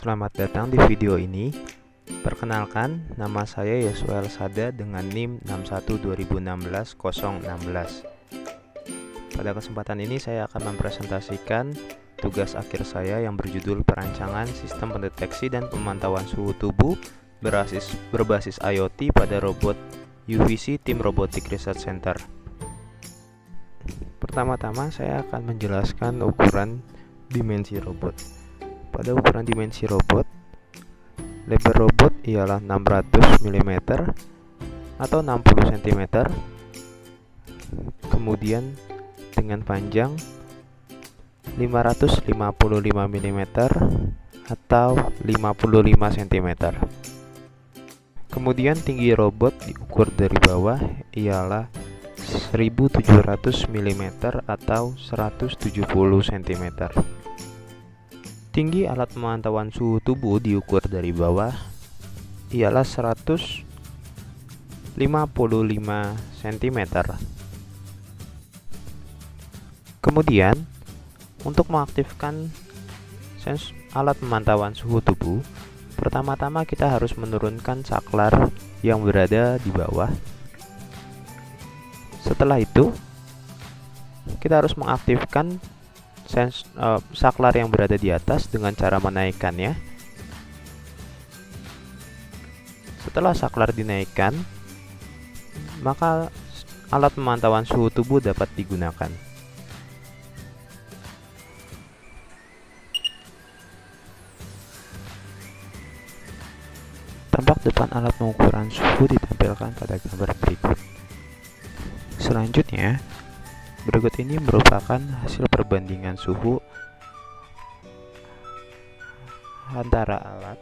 Selamat datang di video ini. Perkenalkan, nama saya Yoswel Sada dengan NIM 612016-016. Pada kesempatan ini saya akan mempresentasikan tugas akhir saya yang berjudul Perancangan Sistem Pendeteksi dan Pemantauan Suhu Tubuh berbasis IoT pada robot UVC Tim Robotic Research Center. Pertama-tama saya akan menjelaskan ukuran dimensi robot. Pada ukuran dimensi robot, lebar robot ialah 600 mm atau 60 cm. Kemudian dengan panjang 555 mm atau 55 cm. Kemudian tinggi robot diukur dari bawah ialah 1700 mm atau 170 cm. Tinggi alat pemantauan suhu tubuh diukur dari bawah ialah 155 cm. Kemudian, untuk mengaktifkan alat pemantauan suhu tubuh, pertama-tama kita harus menurunkan saklar yang berada di bawah. Setelah itu, kita harus mengaktifkan saklar yang berada di atas dengan cara menaikkannya. Setelah saklar dinaikkan, maka alat pemantauan suhu tubuh dapat digunakan. Tampak depan alat pengukuran suhu ditampilkan pada gambar berikut. Selanjutnya, berikut ini merupakan hasil perbandingan suhu antara alat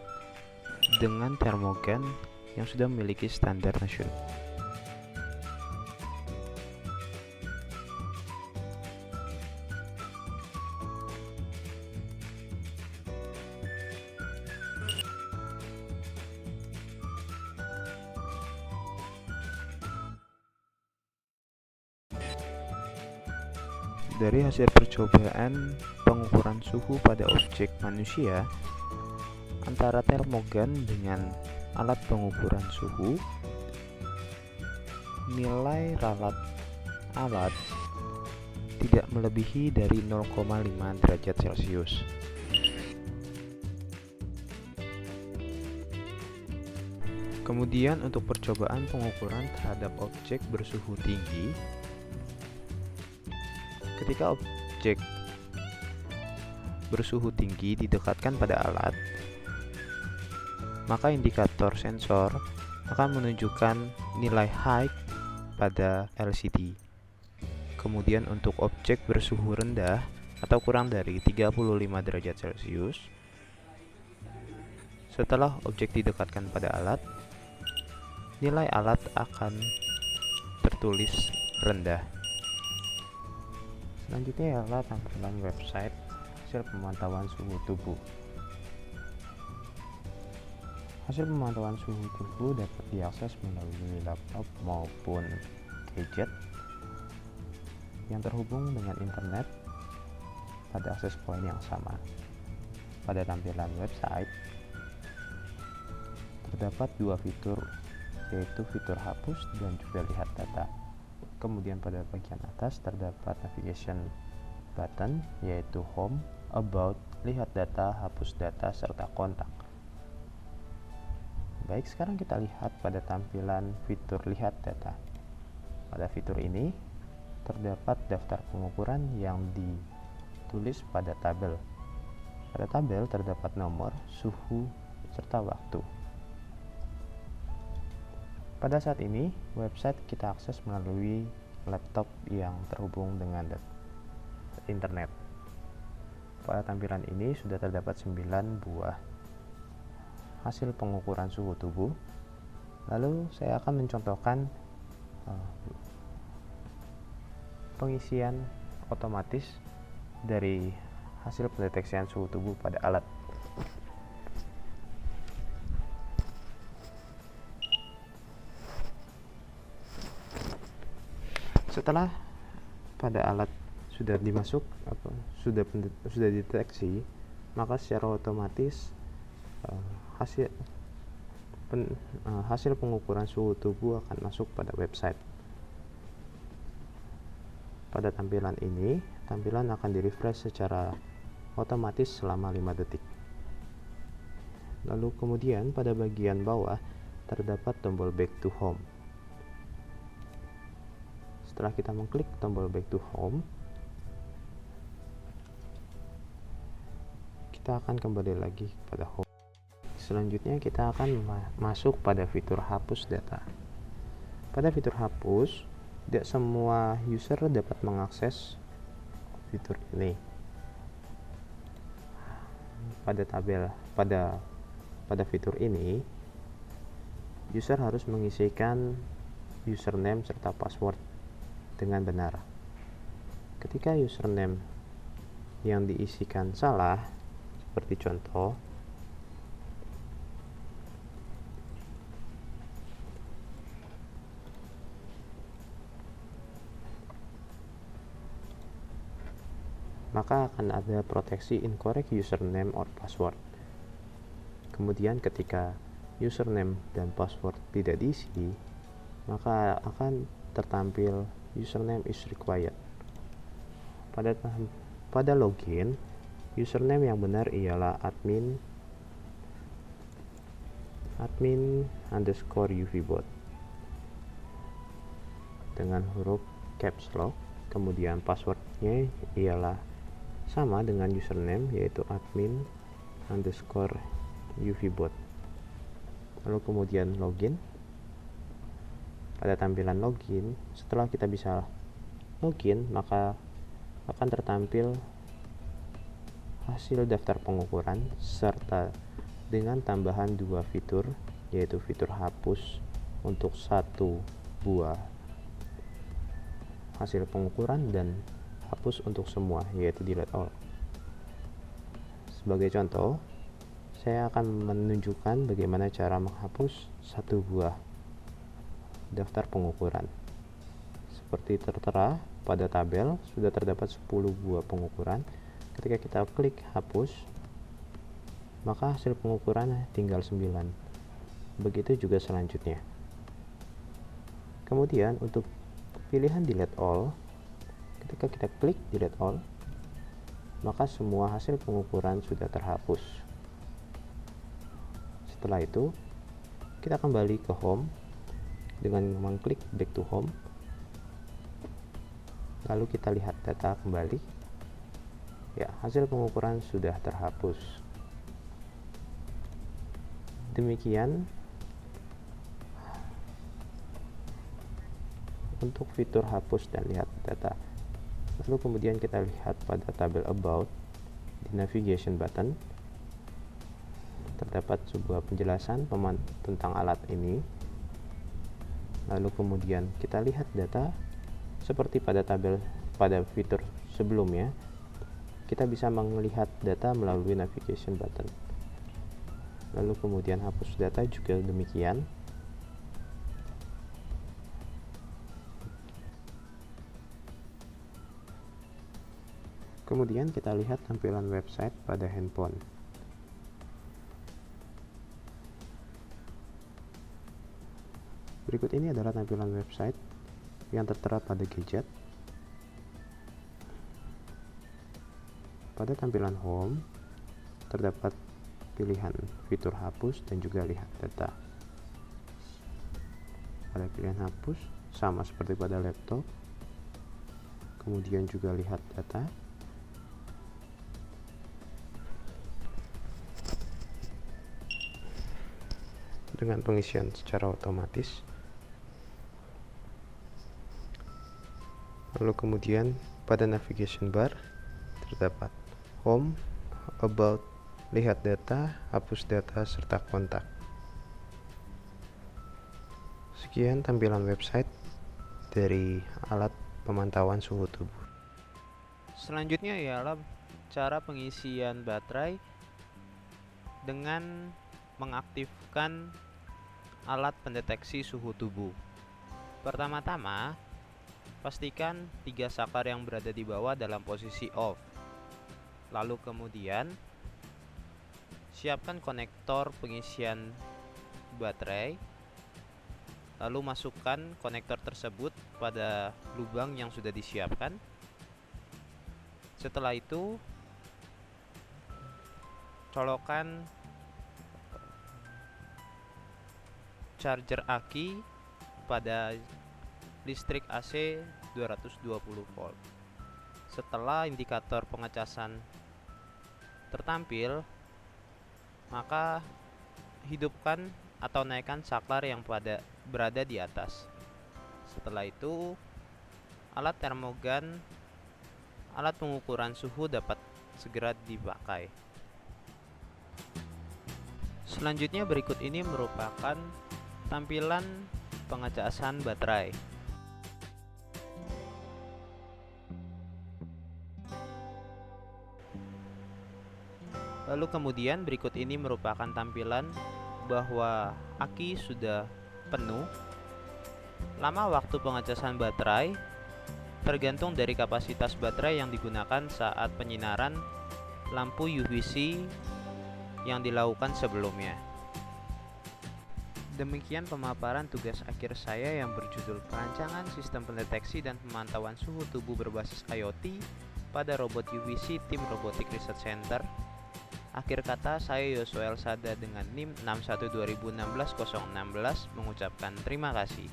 dengan termogan yang sudah memiliki standar nasional. Dari hasil percobaan pengukuran suhu pada objek manusia antara termogan dengan alat pengukuran suhu, nilai ralat alat tidak melebihi dari 0,5 derajat Celcius. Kemudian untuk percobaan pengukuran terhadap objek bersuhu tinggi, ketika objek bersuhu tinggi didekatkan pada alat, maka indikator sensor akan menunjukkan nilai high pada LCD. Kemudian untuk objek bersuhu rendah atau kurang dari 35 derajat Celcius, setelah objek didekatkan pada alat, nilai alat akan tertulis rendah. Selanjutnya adalah tampilan website hasil pemantauan suhu tubuh. Hasil pemantauan suhu tubuh dapat diakses melalui laptop maupun gadget yang terhubung dengan internet pada akses point yang sama. Pada tampilan website terdapat dua fitur, yaitu fitur hapus dan juga lihat data. Kemudian pada bagian atas terdapat navigation button, yaitu home, about, lihat data, hapus data, serta kontak. Baik, sekarang kita lihat pada tampilan fitur lihat data. Pada fitur ini terdapat daftar pengukuran yang ditulis pada tabel. Pada tabel terdapat nomor, suhu, serta waktu. Pada saat ini, website kita akses melalui laptop yang terhubung dengan internet. Pada tampilan ini sudah terdapat 9 buah hasil pengukuran suhu tubuh. Lalu saya akan mencontohkan pengisian otomatis dari hasil pendeteksian suhu tubuh pada alat. Setelah pada alat sudah dideteksi, maka secara otomatis hasil pengukuran suhu tubuh akan masuk pada website. Pada tampilan ini, tampilan akan di-refresh secara otomatis selama 5 detik. Lalu kemudian pada bagian bawah terdapat tombol back to home. Setelah kita mengklik tombol back to home, kita akan kembali lagi pada home. Selanjutnya kita akan masuk pada fitur hapus data. Pada fitur hapus, tidak semua user dapat mengakses fitur ini. Pada fitur ini, user harus mengisikan username serta password dengan benar. Ketika username yang diisikan salah, seperti contoh, maka akan ada proteksi incorrect username or password. Kemudian ketika username dan password tidak diisi, maka akan tertampil username is required. Pada login, username yang benar ialah admin_uvbot dengan huruf caps lock. Kemudian passwordnya ialah sama dengan username, yaitu admin_uvbot. Lalu kemudian login. Pada tampilan login, setelah kita bisa login, maka akan tertampil hasil daftar pengukuran serta dengan tambahan 2 fitur, yaitu fitur hapus untuk 1 buah hasil pengukuran dan hapus untuk semua, yaitu delete all. Sebagai contoh, saya akan menunjukkan bagaimana cara menghapus 1 buah daftar pengukuran. Seperti tertera pada tabel, sudah terdapat 10 buah pengukuran. Ketika kita klik hapus, maka hasil pengukuran tinggal 9. Begitu juga selanjutnya. Kemudian untuk pilihan delete all, ketika kita klik delete all, maka semua hasil pengukuran sudah terhapus. Setelah itu, kita kembali ke home dengan mengklik back to home. Lalu kita lihat data kembali. Ya, hasil pengukuran sudah terhapus. Demikian untuk fitur hapus dan lihat data. Lalu kemudian kita lihat pada tabel about di navigation button, terdapat sebuah penjelasan tentang alat ini. Lalu kemudian kita lihat data seperti pada fitur sebelumnya. Kita bisa melihat data melalui navigation button. Lalu kemudian hapus data juga demikian. Kemudian kita lihat tampilan website pada handphone. Berikut ini adalah tampilan website yang tertera pada gadget. Pada tampilan home, terdapat pilihan fitur hapus dan juga lihat data. Pada pilihan hapus, sama seperti pada laptop. Kemudian juga lihat data. Dengan pengisian secara otomatis. Lalu kemudian pada navigation bar terdapat home, about, lihat data, hapus data, serta kontak. Sekian tampilan website dari alat pemantauan suhu tubuh. Selanjutnya ialah cara pengisian baterai dengan mengaktifkan alat pendeteksi suhu tubuh. Pertama-tama, pastikan 3 saklar yang berada di bawah dalam posisi off. Lalu kemudian Siapkan konektor pengisian baterai, lalu masukkan konektor tersebut pada lubang yang sudah disiapkan. Setelah itu, colokkan charger aki pada listrik AC 220 volt. Setelah indikator pengecasan tertampil, maka hidupkan atau naikkan saklar yang berada di atas. Setelah itu, alat termogan, alat pengukuran suhu dapat segera dipakai. Selanjutnya berikut ini merupakan tampilan pengecasan baterai. Lalu kemudian berikut ini merupakan tampilan bahwa aki sudah penuh. Lama waktu pengecasan baterai tergantung dari kapasitas baterai yang digunakan saat penyinaran lampu UVC yang dilakukan sebelumnya. Demikian pemaparan tugas akhir saya yang berjudul Perancangan Sistem Pendeteksi dan Pemantauan Suhu Tubuh Berbasis IoT pada Robot UVC Tim Robotic Research Center. Akhir kata, saya Yosuel Sada dengan NIM 612016 016 mengucapkan terima kasih.